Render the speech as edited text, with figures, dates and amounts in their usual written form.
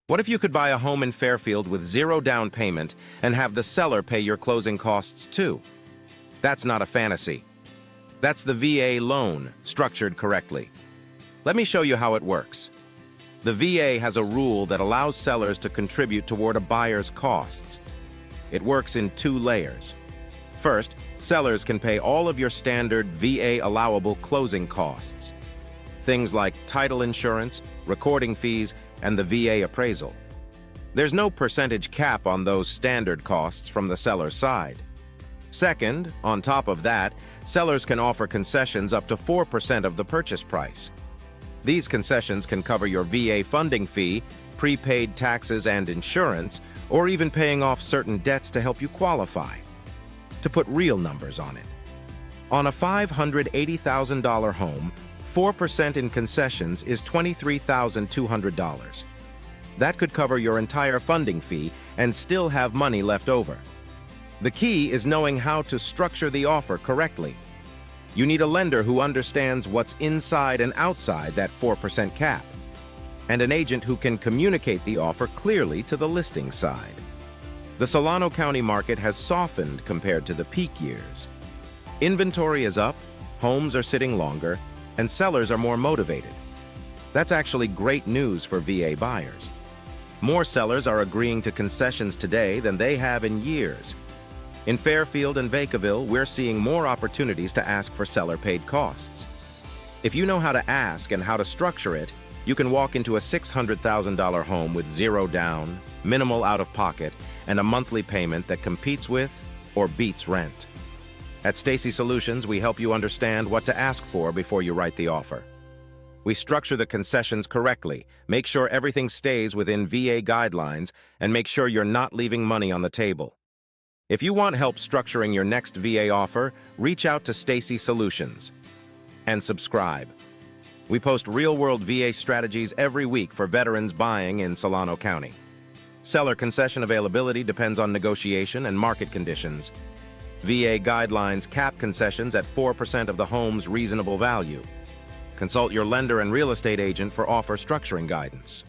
What if you could buy a home in Fairfield with zero down payment and have the seller pay your closing costs too? That's not a fantasy. That's the VA loan, structured correctly. Let me show you how it works. The VA has a rule that allows sellers to contribute toward a buyer's costs. It works in two layers. First, sellers can pay all of your standard VA allowable closing costs. Things like title insurance, recording fees, and the VA appraisal. There's no percentage cap on those standard costs from the seller's side. Second, on top of that, sellers can offer concessions up to 4% of the purchase price. These concessions can cover your VA funding fee, prepaid taxes and insurance, or even paying off certain debts to help you qualify. To put real numbers on it, on a $580,000 home, 4% in concessions is $23,200. That could cover your entire funding fee and still have money left over. The key is knowing how to structure the offer correctly. You need a lender who understands what's inside and outside that 4% cap, and an agent who can communicate the offer clearly to the listing side. The Solano County market has softened compared to the peak years. Inventory is up, homes are sitting longer, and sellers are more motivated. That's actually great news for VA buyers. More sellers are agreeing to concessions today than they have in years. In Fairfield and Vacaville, we're seeing more opportunities to ask for seller-paid costs. If you know how to ask and how to structure it, you can walk into a $600,000 home with zero down, minimal out-of-pocket, and a monthly payment that competes with or beats rent. At Stacey Solutions, we help you understand what to ask for before you write the offer. We structure the concessions correctly, make sure everything stays within VA guidelines, and make sure you're not leaving money on the table. If you want help structuring your next VA offer, reach out to Stacey Solutions. And subscribe. We post real-world VA strategies every week for veterans buying in Solano County. Seller concession availability depends on negotiation and market conditions. VA guidelines cap concessions at 4% of the home's reasonable value. Consult your lender and real estate agent for offer structuring guidance.